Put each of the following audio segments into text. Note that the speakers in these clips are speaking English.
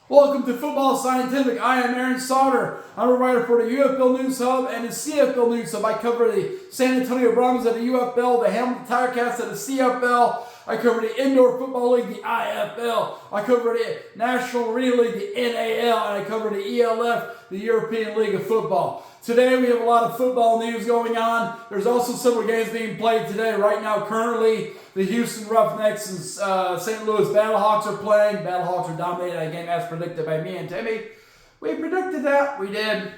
Welcome to Football Scientific. I am Aaron Sauter. I'm a writer for the UFL News Hub and the CFL News Hub. I cover the San Antonio Brahmas at the UFL, the Hamilton Tirecats at the CFL. I cover the Indoor Football League, the IFL. I cover the National Arena League, the NAL, and I cover the ELF, the European League of Football. Today we have a lot of football news going on. There's also several games being played today. Right now, currently, the Houston Roughnecks and St. Louis Battlehawks are playing. Battlehawks are dominating that game as predicted by me and Timmy. We predicted that. We did.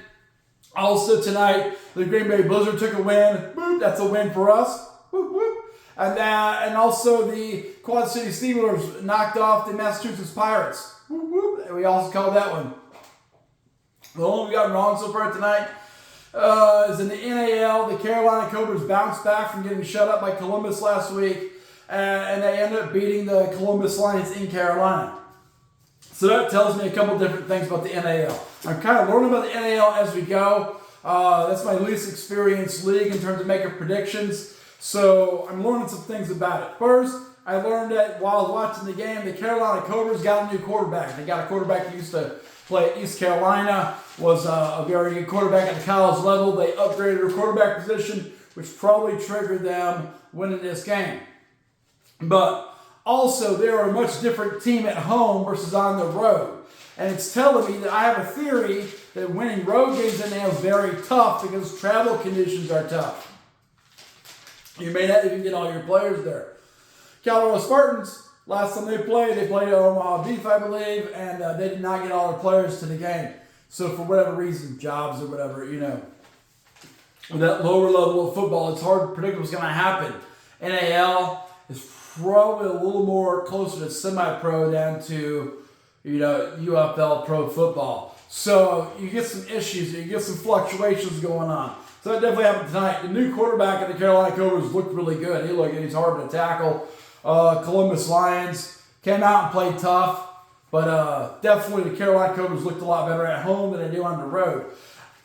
Also tonight, the Green Bay Blizzard took a win. Boop, that's a win for us. Whoop, whoop. And also the Quad City Steelers knocked off the Massachusetts Pirates. Whoop, whoop. We also called that one. The only we got wrong so far tonight is in the NAL. The Carolina Cobras bounced back from getting shut up by Columbus last week, and they ended up beating the Columbus Lions in Carolina. So that tells me a couple different things about the NAL. I'm kind of learning about the NAL as we go. That's my least experienced league in terms of making predictions. So I'm learning some things about it. First, I learned that while I was watching the game, the Carolina Cobras got a new quarterback. They got a quarterback who used to play at East Carolina, was a very good quarterback at the college level. They upgraded their quarterback position, which probably triggered them winning this game. But also, they're a much different team at home versus on the road. And it's telling me that I have a theory that winning road games in NAL is very tough because travel conditions are tough. You may not even get all your players there. Colorado Spartans, last time they played Omaha Beef, I believe, and they did not get all their players to the game. So for whatever reason, jobs or whatever, with that lower level of football, it's hard to predict what's going to happen. NAL is probably a little more closer to semi-pro down to, UFL pro football. So you get some issues, you get some fluctuations going on. So that definitely happened tonight. The new quarterback of the Carolina Cobras looked really good. He's hard to tackle. Columbus Lions came out and played tough, but definitely the Carolina Cobras looked a lot better at home than they do on the road.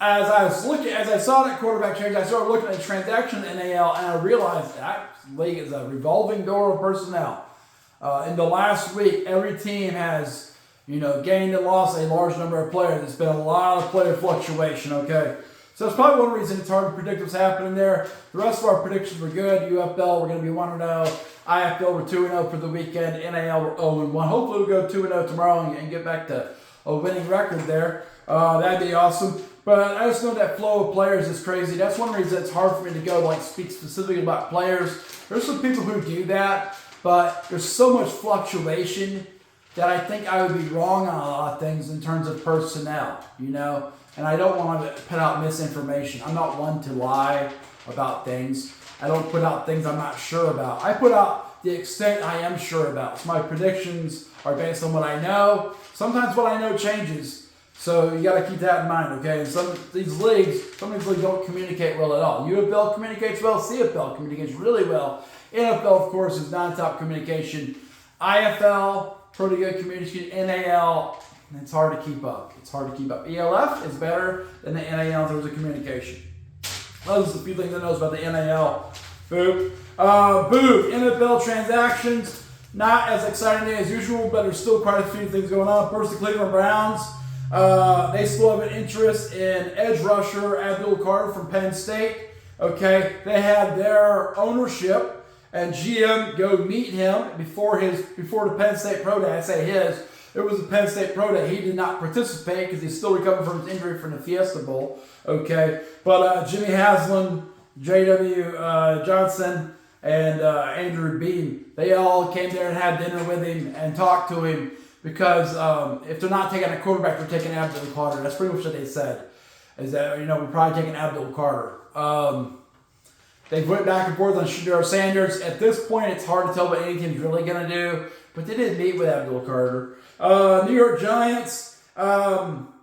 As I saw that quarterback change, I started looking at the transaction in NAL, and I realized that league is a revolving door of personnel. In the last week, every team has, gained and lost a large number of players. There's been a lot of player fluctuation, okay? So that's probably one reason it's hard to predict what's happening there. The rest of our predictions were good. UFL, we're going to be 1-0. IFL, we're 2-0 for the weekend. NAL, we're 0-1. Hopefully we'll go 2-0 tomorrow and get back to a winning record there. That'd be awesome. But I just know that flow of players is crazy. That's one reason it's hard for me to go speak specifically about players. There's some people who do that, but there's so much fluctuation that I think I would be wrong on a lot of things in terms of personnel, And I don't want to put out misinformation. I'm not one to lie about things. I don't put out things I'm not sure about. I put out the extent I am sure about. So my predictions are based on what I know. Sometimes what I know changes. So you got to keep that in mind, okay? And some of these leagues don't communicate well at all. UFL communicates well. CFL communicates really well. NFL, of course, is non-top communication. IFL, pretty good communication. NAL, it's hard to keep up. ELF is better than the NAL in terms of communication. Those are a few things I know about the NAL. Boop. NFL transactions, not as exciting as usual, but there's still quite a few things going on. First, the Cleveland Browns. They still have an interest in edge rusher Abdul Carter from Penn State. Okay, they had their ownership and GM go meet him before the Penn State Pro Day. I say his. It was the Penn State Pro Day. He did not participate because he's still recovering from his injury from the Fiesta Bowl. Okay, but Jimmy Haslam, J.W. Johnson, and Andrew Bean, they all came there and had dinner with him and talked to him because if they're not taking a quarterback, they're taking Abdul Carter. That's pretty much what they said. Is that we're probably taking Abdul Carter. They went back and forth on Shedeur Sanders. At this point, it's hard to tell what any team's really going to do, but they did meet with Abdul Carter. New York Giants, boom,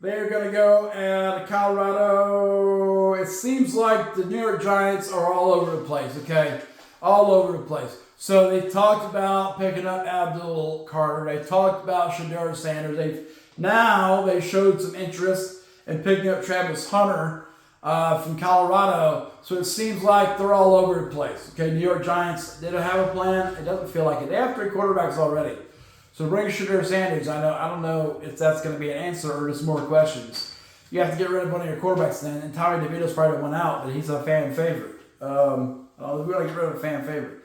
they're going to go at Colorado. It seems like the New York Giants are all over the place, okay? All over the place. So they talked about picking up Abdul Carter. They talked about Shedeur Sanders. They showed some interest in picking up Travis Hunter from Colorado. So it seems like they're all over the place. Okay, New York Giants, they don't have a plan. It doesn't feel like it. They have 3 quarterbacks already. So bring Shadur Sanders. I don't know if that's going to be an answer or just more questions. You have to get rid of one of your quarterbacks then, and Tommy DeVito's probably went out, but he's a fan favorite. We got to get rid of a fan favorite.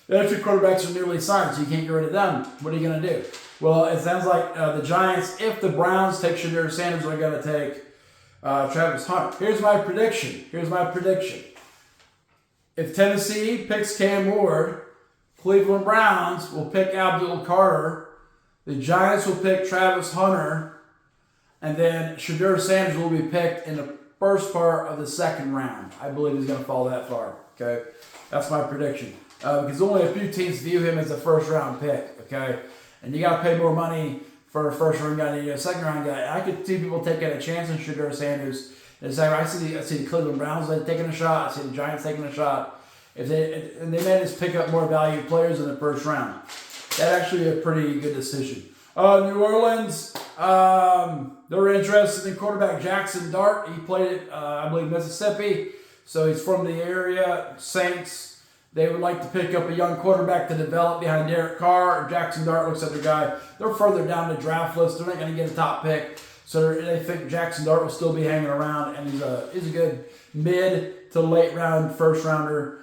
The other two quarterbacks are newly signed, so you can't get rid of them. What are you going to do? Well, it sounds like the Giants, if the Browns take Shadur Sanders, are going to take Travis Hunter. Here's my prediction. If Tennessee picks Cam Ward, Cleveland Browns will pick Abdul Carter, the Giants will pick Travis Hunter, and then Shadur Sanders will be picked in the first part of the second round. I believe he's going to fall that far. Okay, that's my prediction. Because only a few teams view him as a first-round pick. Okay, and you got to pay more money for a first-round guy than a second-round guy. I could see people taking a chance on Shadur Sanders. I see the Cleveland Browns taking a shot. I see the Giants taking a shot. And they may just pick up more valued players in the first round. That's actually a pretty good decision. New Orleans, they're interested in quarterback Jackson Dart. He played at, I believe, Mississippi, so he's from the area. Saints, they would like to pick up a young quarterback to develop behind Derek Carr. Jackson Dart looks like the guy. They're further down the draft list. They're not going to get a top pick, so they think Jackson Dart will still be hanging around, and he's a good mid to late round first rounder.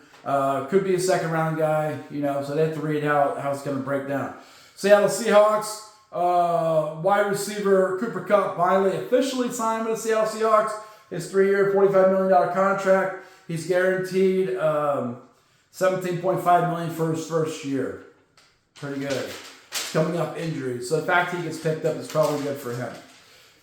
Could be a second round guy, so they have to read how it's going to break down. Seattle Seahawks, wide receiver Cooper Kupp finally officially signed with the Seattle Seahawks. His 3-year, $45 million contract. He's guaranteed $17.5 million for his first year. Pretty good. Coming up injuries. So the fact he gets picked up is probably good for him.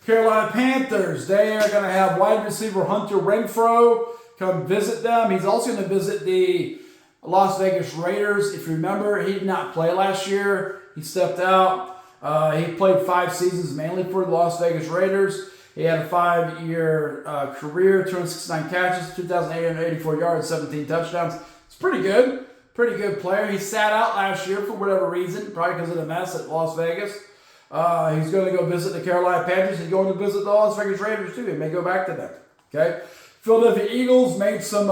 Carolina Panthers, they are going to have wide receiver Hunter Renfrow come visit them. He's also going to visit the Las Vegas Raiders. If you remember, he did not play last year. He stepped out. He played 5 seasons mainly for the Las Vegas Raiders. He had a 5-year career, 269 catches, 2,884 yards, 17 touchdowns. It's pretty good. Pretty good player. He sat out last year for whatever reason, probably because of the mess at Las Vegas. He's going to go visit the Carolina Panthers. He's going to visit the Las Vegas Raiders too. He may go back to them. Okay. Philadelphia Eagles made some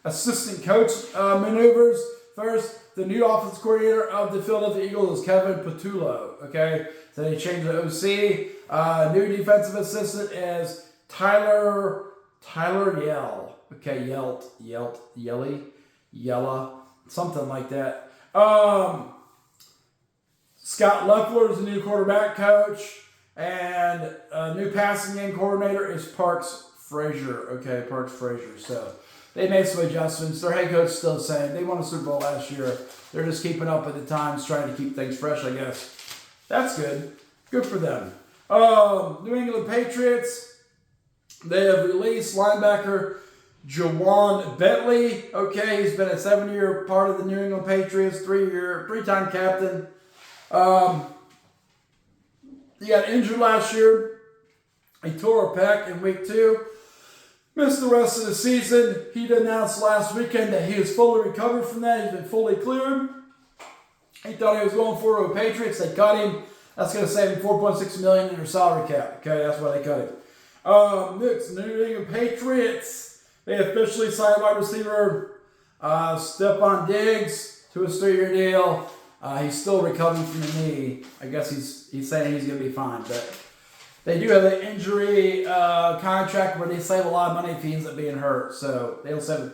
assistant coach maneuvers. First, the new offensive coordinator of the Philadelphia Eagles is Kevin Patullo. Okay, so they changed the OC. New defensive assistant is Tyler Yell. Okay, Yella, something like that. Scott Leffler is the new quarterback coach, and new passing game coordinator is Parks Frazier. Okay, Parks Frazier. So they made some adjustments. Their head coach is still the same. They won a Super Bowl last year. They're just keeping up with the times, trying to keep things fresh, I guess. That's good. Good for them. New England Patriots, they have released linebacker Jawan Bentley. Okay, he's been a 7-year part of the New England Patriots, 3-time captain. He got injured last year. He tore a pec in week 2. Missed the rest of the season. He announced last weekend that he is fully recovered from that. He's been fully cleared. He thought he was going for the Patriots. They cut him. That's going to save him $4.6 million in their salary cap. Okay, that's why they cut him. Next, New England Patriots. They officially signed wide receiver Stephon Diggs to a 3-year deal. He's still recovering from the knee. I guess he's saying he's going to be fine, but they do have an injury contract where they save a lot of money if he ends up being hurt. So they'll save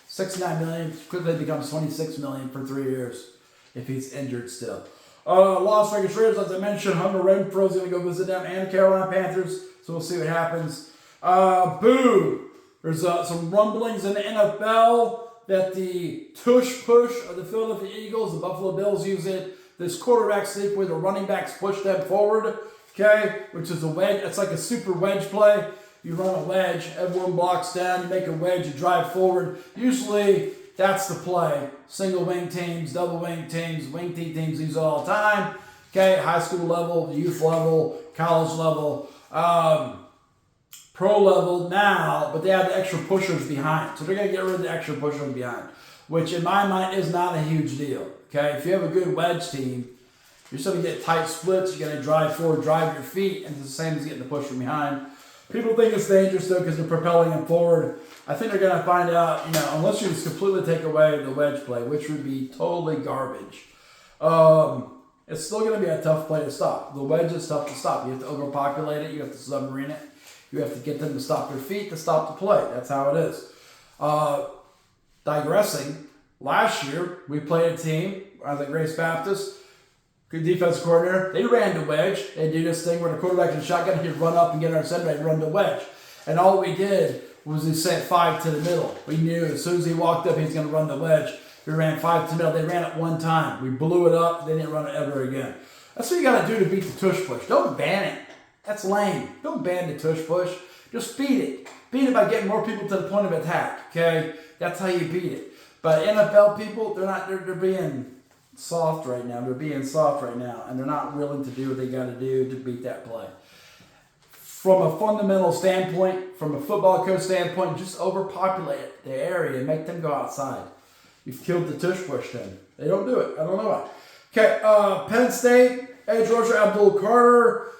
$69 million. Quickly becomes $26 million for 3 years if he's injured still. Las Vegas Raiders, as I mentioned, Hunter Renfrow is going to go visit them and the Carolina Panthers. So we'll see what happens. Boo! There's some rumblings in the NFL that the Tush Push of the Philadelphia Eagles, the Buffalo Bills use it. This quarterback sneak where the running backs push them forward. Okay, which is a wedge. It's like a super wedge play. You run a wedge, everyone blocks down, you make a wedge, you drive forward. Usually, that's the play. Single wing teams, double wing teams, wing T teams use it all the time. Okay, high school level, youth level, college level, pro level now, but they have the extra pushers behind. So they're going to get rid of the extra pushers behind, which in my mind is not a huge deal. Okay, if you have a good wedge team, you're still going to get tight splits. You're going to drive forward, drive your feet, and it's the same as getting the push from behind. People think it's dangerous, though, because they're propelling them forward. I think they're going to find out, unless you just completely take away the wedge play, which would be totally garbage. it's still going to be a tough play to stop. The wedge is tough to stop. You have to overpopulate it. You have to submarine it. You have to get them to stop their feet to stop the play. That's how it is. Digressing, last year we played a team, I was at Grace Baptist, good defensive coordinator. They ran the wedge. They do this thing where the quarterback in the shotgun, he'd run up and get our center, they'd run the wedge. And all we did was we sent 5 to the middle. We knew as soon as he walked up, he's going to run the wedge. We ran 5 to the middle. They ran it one time. We blew it up. They didn't run it ever again. That's what you got to do to beat the tush push. Don't ban it. That's lame. Don't ban the tush push. Just beat it. Beat it by getting more people to the point of attack. Okay? That's how you beat it. But NFL people, they're being soft right now. They're being soft right now. And they're not willing to do what they got to do to beat that play. From a fundamental standpoint, from a football coach standpoint, just overpopulate the area and make them go outside. You've killed the tush push then. They don't do it. I don't know why. Okay, Penn State, edge rusher Abdul Carter.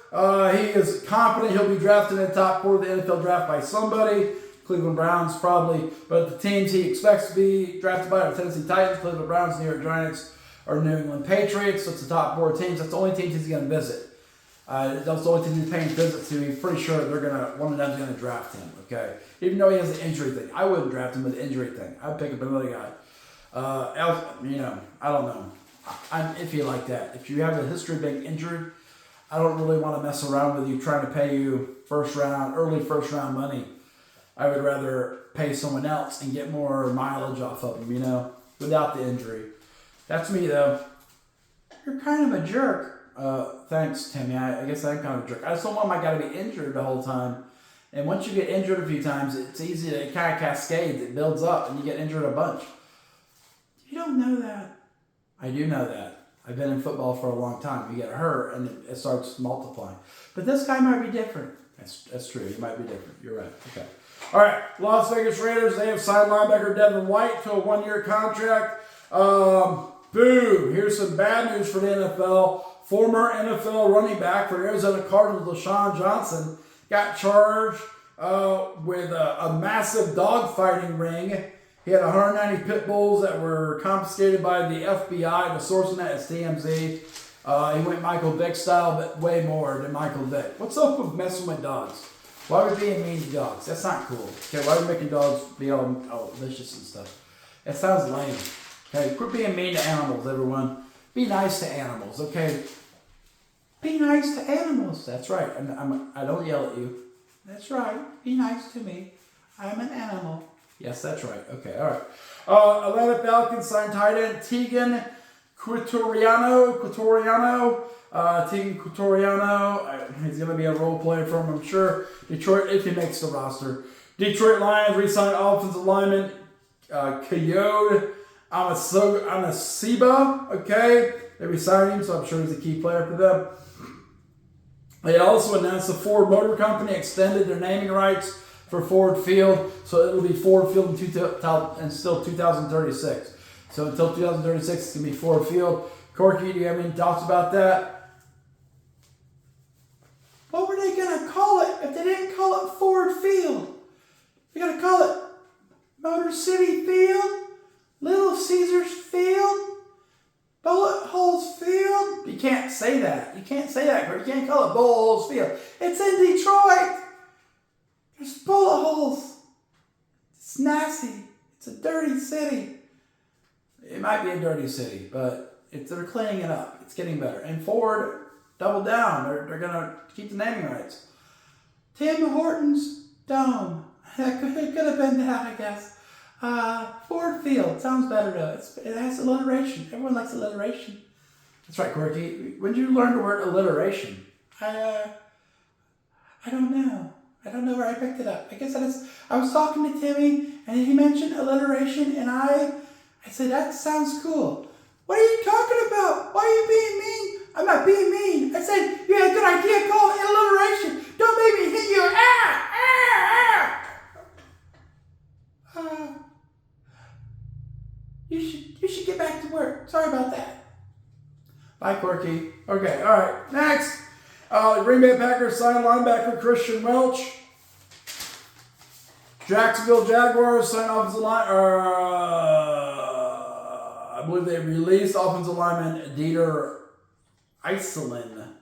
He is confident he'll be drafted in the top 4 of the NFL draft by somebody. Cleveland Browns probably. But the teams he expects to be drafted by are Tennessee Titans, Cleveland Browns, New York Giants, or New England Patriots. That's the top 4 teams. That's the only teams he's going to visit. That's the only team he's paying visits to. He's pretty sure one of them's going to draft him. Okay, even though he has an injury thing, I wouldn't draft him with the injury thing. I'd pick up another guy. I don't know. I'm iffy like that. If you have a history of being injured, I don't really want to mess around with you trying to pay you early first round money. I would rather pay someone else and get more mileage off of them, without the injury. That's me, though. You're kind of a jerk. Thanks, Timmy. I guess I'm kind of a jerk. I just don't want my guy to be injured the whole time. And once you get injured a few times, it's easy to kind of cascades. It builds up, and you get injured a bunch. You don't know that. I do know that. I've been in football for a long time. You get hurt, and it starts multiplying. But this guy might be different. That's true. He might be different. You're right. Okay. All right. Las Vegas Raiders, they have signed linebacker Devin White to a 1-year contract. Boo. Here's some bad news for the NFL. Former NFL running back for Arizona Cardinals, LaShawn Johnson, got charged with a massive dogfighting ring. He had 190 pit bulls that were confiscated by the FBI. The source on that is TMZ. He went Michael Vick style, but way more than Michael Vick. What's up with messing with dogs? Why are we being mean to dogs? That's not cool. Okay, why are we making dogs be all vicious and stuff? That sounds lame. Okay, quit being mean to animals, everyone. Be nice to animals, okay? Be nice to animals. That's right. I don't yell at you. That's right. Be nice to me. I'm an animal. Yes, that's right. Okay, all right. Atlanta Falcons signed tight end Tegan Quitoriano. Tegan Quitoriano. He's going to be a role player for him, I'm sure. Detroit, if he makes the roster. Detroit Lions re-signed offensive lineman Kayode Amasiba. Okay, they re-signed him, so I'm sure he's a key player for them. They also announced the Ford Motor Company extended their naming rights for Ford Field, so it'll be Ford Field until 2036. So until 2036, it's going to be Ford Field. Corky, do you have any thoughts about that? What were they going to call it if they didn't call it Ford Field? They're going to call it Motor City Field, Little Caesars Field, Bullet Holes Field. You can't say that. You can't say that, Corky. You can't call it Bullet Holes Field. It's in Detroit. There's bullet holes. It's nasty. It's a dirty city. It might be a dirty city, but they're cleaning it up. It's getting better. And Ford doubled down. They're going to keep the naming rights. Tim Hortons Dome. It could have been that, I guess. Ford Field. Sounds better, though. It has alliteration. Everyone likes alliteration. That's right, Corky. When did you learn the word alliteration? I don't know. I don't know where I picked it up. I guess I was talking to Timmy, and he mentioned alliteration, and I said, that sounds cool. What are you talking about? Why are you being mean? I'm not being mean. I said, you had a good idea, call it alliteration. Don't make me hit you. You should get back to work. Sorry about that. Bye, Corky. Okay, all right. Next. The Green Bay Packers signed linebacker Christian Welch. Jacksonville Jaguars signed offensive line. I believe they released offensive lineman Dieter Iceland.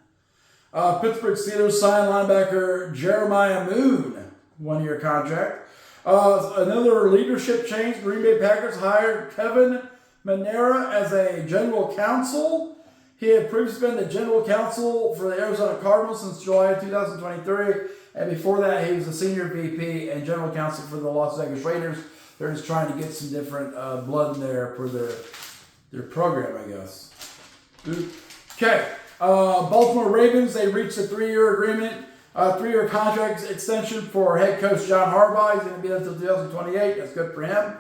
Pittsburgh Steelers signed linebacker Jeremiah Moon, 1-year contract. Another leadership change. Green Bay Packers hired Kevin Manera as a general counsel. He had previously been the general counsel for the Arizona Cardinals since July 2023. And before that, he was the senior VP and general counsel for the Las Vegas Raiders. They're just trying to get some different blood in there for their program, I guess. Okay. Baltimore Ravens, they reached a 3-year agreement, 3-year contract extension for head coach John Harbaugh. He's going to be there until 2028. That's good for him.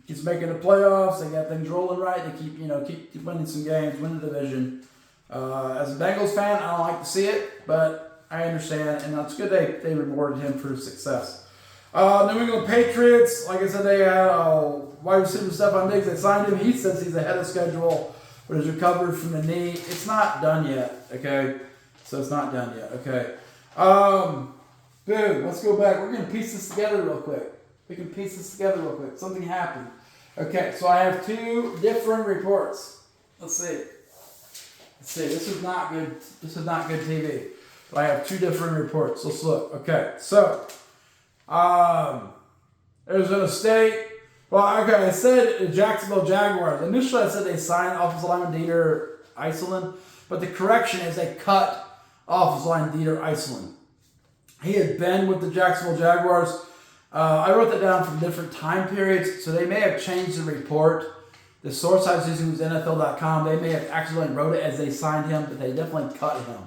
He's making the playoffs. They got things rolling right. They keep winning some games, winning the division. As a Bengals fan, I don't like to see it, but I understand, and it's good they rewarded him for his success. New England Patriots, like I said, they had wide receiver Stephon Diggs. They signed him. He says he's ahead of schedule, but he's recovered from the knee. It's not done yet, okay? So it's not done yet, okay? Dude, let's go back. We're going to piece this together real quick. We can piece this together real quick. Something happened. Okay, so I have 2 different reports. Let's see. This is not good. This is not good TV. But I have 2 different reports. Let's look. Okay, so Arizona State. Well, okay, I said the Jacksonville Jaguars. Initially, I said they signed offensive lineman Dieter Iceland, but the correction is they cut offensive lineman Dieter Iceland. He had been with the Jacksonville Jaguars. I wrote that down from different time periods, so they may have changed the report. The source I was using was NFL.com. They may have accidentally wrote it as they signed him, but they definitely cut him.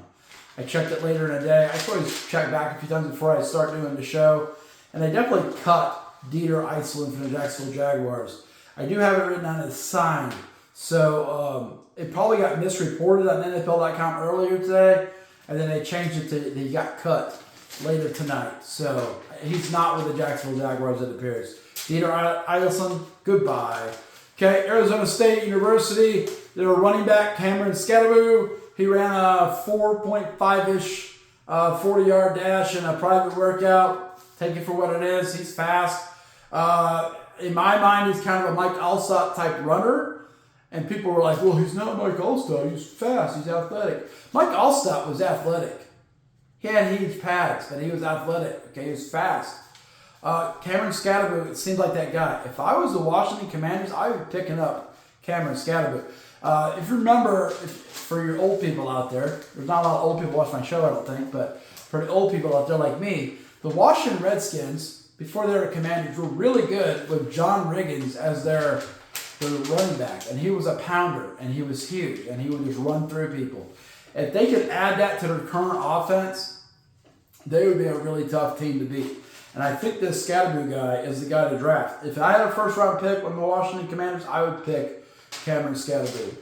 I checked it later in the day. I always check back a few times before I start doing the show. And they definitely cut Dieter Iceland from the Jacksonville Jaguars. I do have it written down as signed. So it probably got misreported on NFL.com earlier today. And then they changed it to he got cut later tonight. So he's not with the Jacksonville Jaguars, it appears. Dieter Iceland, goodbye. Okay, Arizona State University, their running back, Cameron Scadaboo. He ran a 4.5-ish 40-yard dash in a private workout. Take it for what it is. He's fast. In my mind, he's kind of a Mike Allstott type runner. And people were like, well, he's not Mike Allstott. He's fast. He's athletic. Mike Allstott was athletic. He had huge pads, but he was athletic. Okay, he was fast. Cameron Scadaboo, it seems like that guy. If I was the Washington Commanders, I would be picking up Cameron Scadaboo. If you remember, for your old people out there, there's not a lot of old people watch my show, I don't think, but for the old people out there like me, the Washington Redskins, before they were Commanders, were really good with John Riggins as their running back. And he was a pounder, and he was huge, and he would just run through people. If they could add that to their current offense, they would be a really tough team to beat. And I think this Scadaboo guy is the guy to draft. If I had a first-round pick with the Washington Commanders, I would pick Cameron Scadaboo.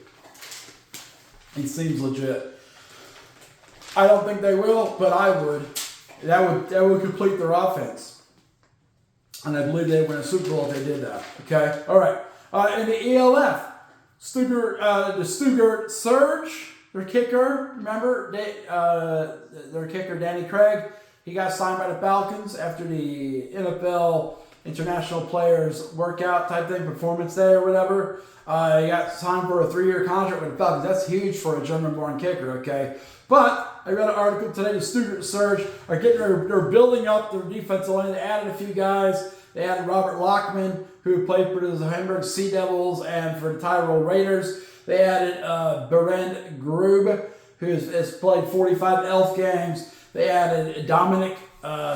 He seems legit. I don't think they will, but I would. That would complete their offense. And I believe they'd win a Super Bowl if they did that. Okay? All right. In the ELF, the Stuttgart Surge, their kicker, remember? Their kicker, Danny Craig, he got signed by the Falcons after the NFL International Players Workout type thing, Performance Day or whatever. He got signed for a 3-year contract with the Falcons. That's huge for a German-born kicker, okay? But I read an article today, the Stuttgart Surge they're building up their defensive line. They added a few guys. They added Robert Lockman, who played for the Hamburg Sea Devils and for the Tyrol Raiders. They added Berend Grube, who has played 45 ELF games. They added Dominic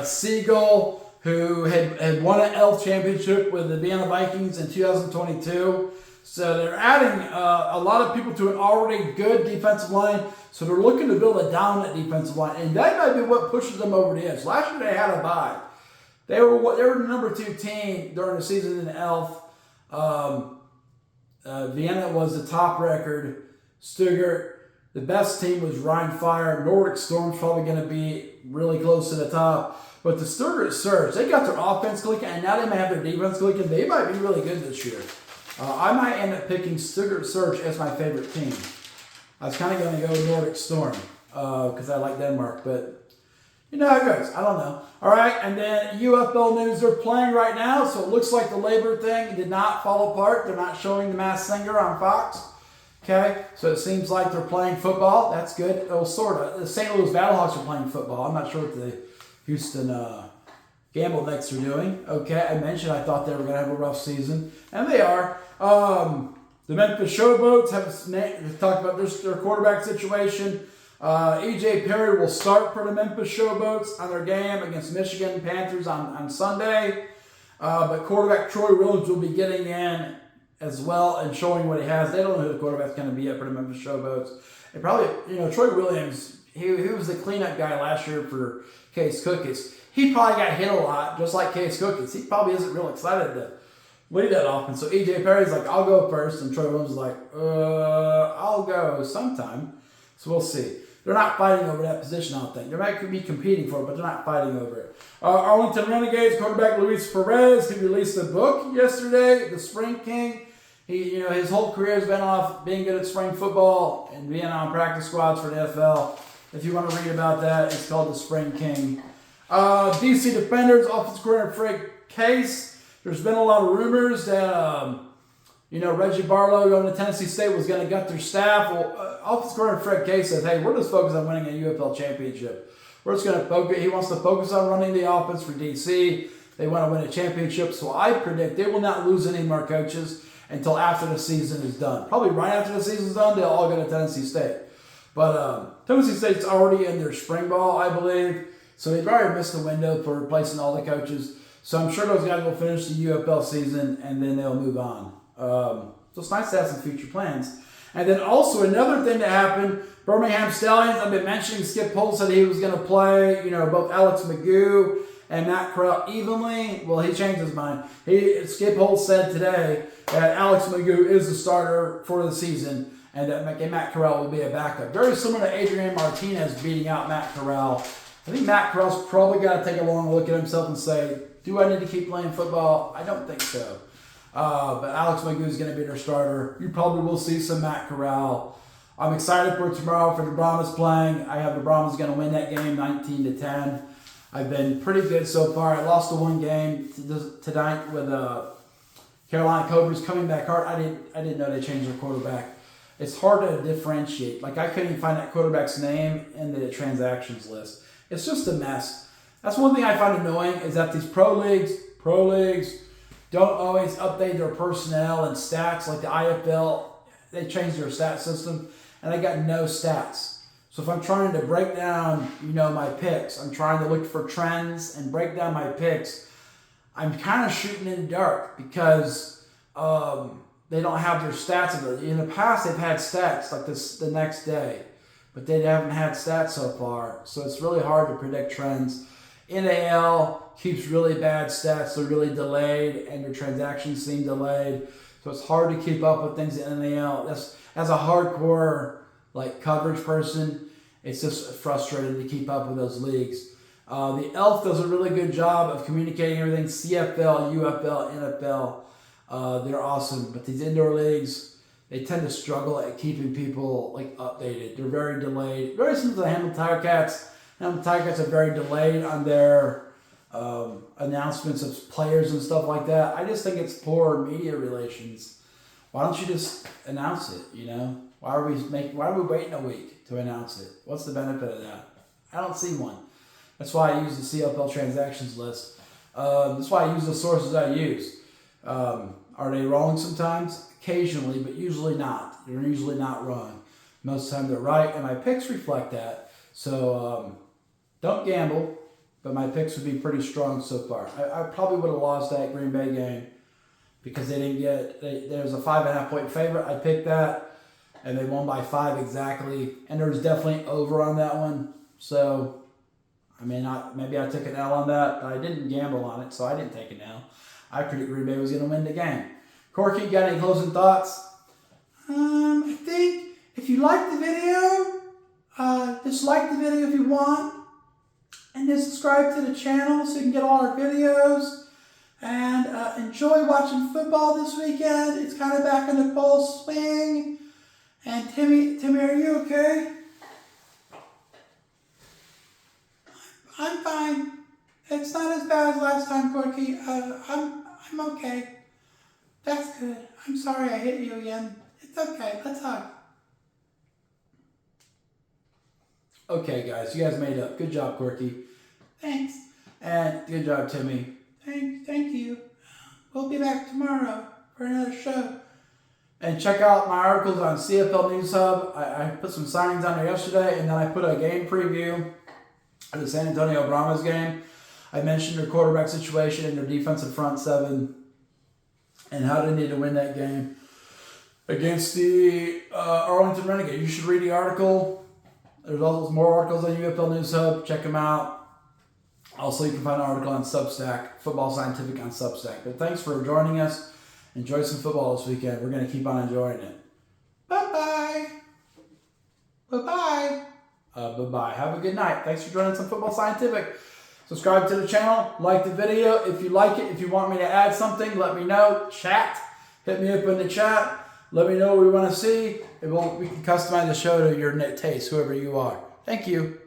Siegel, who had won an ELF championship with the Vienna Vikings in 2022. So they're adding a lot of people to an already good defensive line. So they're looking to build a dominant defensive line. And that might be what pushes them over the edge. Last year they had a bye. They were the number 2 team during the season in ELF. Vienna was the top record. Stuttgart, the best team was Rhein Fire. Nordic Storm's probably going to be really close to the top. But the Stuttgart Surge, they got their offense clicking, and now they may have their defense clicking. They might be really good this year. I might end up picking Stuttgart Surge as my favorite team. I was kind of going to go with Nordic Storm because I like Denmark, but you know how it goes. I don't know. All right, and then UFL news, they're playing right now, so it looks like the labor thing did not fall apart. They're not showing The Masked Singer on Fox. Okay, so it seems like they're playing football. That's good. Oh, sort of. The St. Louis Battlehawks are playing football. I'm not sure what the Houston Gamble Knights are doing. Okay, I mentioned I thought they were going to have a rough season, and they are. The Memphis Showboats have talked about their quarterback situation. E.J. Perry will start for the Memphis Showboats on their game against Michigan Panthers on Sunday. But quarterback Troy Williams will be getting in as well and showing what he has. They don't know who the quarterback's going to be yet for the Memphis Showboats. And probably, Troy Williams, he was the cleanup guy last year for Case Cookies. He probably got hit a lot, just like Case Cookies. He probably isn't real excited to lead that offense. So E.J. Perry's like, I'll go first. And Troy Williams is like, I'll go sometime. So we'll see. They're not fighting over that position, I don't think. They might be competing for it, but they're not fighting over it. Arlington Renegades quarterback Luis Perez, he released a book yesterday, The Spring King. His whole career has been off being good at spring football and being on practice squads for the NFL. If you want to read about that, it's called The Spring King. DC Defenders offensive coordinator Fred Case. There's been a lot of rumors that Reggie Barlow going to Tennessee State was going to gut their staff. Well, offensive coordinator Fred Case says, hey, we're just focused on winning a UFL championship. We're just going to focus. He wants to focus on running the offense for DC. They want to win a championship. So I predict they will not lose any more coaches until after the season is done. Probably right after the season's done, they'll all go to Tennessee State. But Tennessee State's already in their spring ball, I believe. So they've already missed the window for replacing all the coaches. So I'm sure those guys will finish the UFL season and then they'll move on. So it's nice to have some future plans. And then also another thing that happened, Birmingham Stallions, I've been mentioning Skip Holt said he was going to play, both Alex Magoo and Matt Corral evenly. Well, he changed his mind. Skip Holt said today that Alex Magoo is the starter for the season and that Matt Corral will be a backup. Very similar to Adrian Martinez beating out Matt Corral. I think Matt Corral's probably got to take a long look at himself and say, do I need to keep playing football? I don't think so. But Alex Magoo is going to be their starter. You probably will see some Matt Corral. I'm excited for tomorrow for the Brahmas playing. I have the Brahmas going to win that game 19-10. I've been pretty good so far. I lost the one game tonight with Carolina Cobras coming back hard. I didn't know they changed their quarterback. It's hard to differentiate. Like I couldn't even find that quarterback's name in the transactions list. It's just a mess. That's one thing I find annoying is that these pro leagues don't always update their personnel and stats. Like the IFL, they changed their stat system and I got no stats. So if I'm trying to break down, my picks, I'm trying to look for trends and break down my picks, I'm kind of shooting in the dark because they don't have their stats. In the past, they've had stats like this the next day, but they haven't had stats so far. So it's really hard to predict trends. NAL keeps really bad stats. They're really delayed and their transactions seem delayed. So it's hard to keep up with things in NAL. As a hardcore coverage person, it's just frustrating to keep up with those leagues. The ELF does a really good job of communicating everything. CFL, UFL, NFL, they're awesome. But these indoor leagues, they tend to struggle at keeping people updated. They're very delayed. Very similar to the Hamilton Tiger Cats. Hamilton Tiger Cats are very delayed on their announcements of players and stuff like that. I just think it's poor media relations. Why don't you just announce it? Why are we waiting a week to announce it? What's the benefit of that? I don't see one. That's why I use the CFL transactions list. That's why I use the sources I use. Are they wrong sometimes? Occasionally, but usually not. They're usually not wrong. Most of the time they're right, and my picks reflect that. So don't gamble, but my picks would be pretty strong so far. I probably would have lost that Green Bay game because there was a 5.5 point favorite. I picked that, and they won by 5 exactly. And there was definitely over on that one. So, maybe I took an L on that, but I didn't gamble on it, so I didn't take an L. I predicted Green Bay was going to win the game. Corky, got any closing thoughts? I think if you like the video, just like the video if you want, and then subscribe to the channel so you can get all our videos. And enjoy watching football this weekend. It's kind of back in the full swing. And Timmy, are you okay? I'm fine. It's not as bad as last time, Corky. I'm okay. That's good. I'm sorry I hit you again. It's okay. Let's hug. Okay, guys. You guys made up. Good job, Quirky. Thanks. And good job, Timmy. Thank you. We'll be back tomorrow for another show. And check out my articles on CFL News Hub. I put some signings on there yesterday, and then I put a game preview of the San Antonio Brahmas game. I mentioned their quarterback situation and their defensive front seven and how they need to win that game against the Arlington Renegade. You should read the article. There's also more articles on UFL News Hub. Check them out. Also, you can find an article on Substack, Football Scientific on Substack. But thanks for joining us. Enjoy some football this weekend. We're going to keep on enjoying it. Bye-bye. Bye-bye. Bye-bye. Have a good night. Thanks for joining some Football Scientific. Subscribe to the channel. Like the video. If you like it, if you want me to add something, let me know. Chat. Hit me up in the chat. Let me know what we want to see. We can customize the show to your taste, whoever you are. Thank you.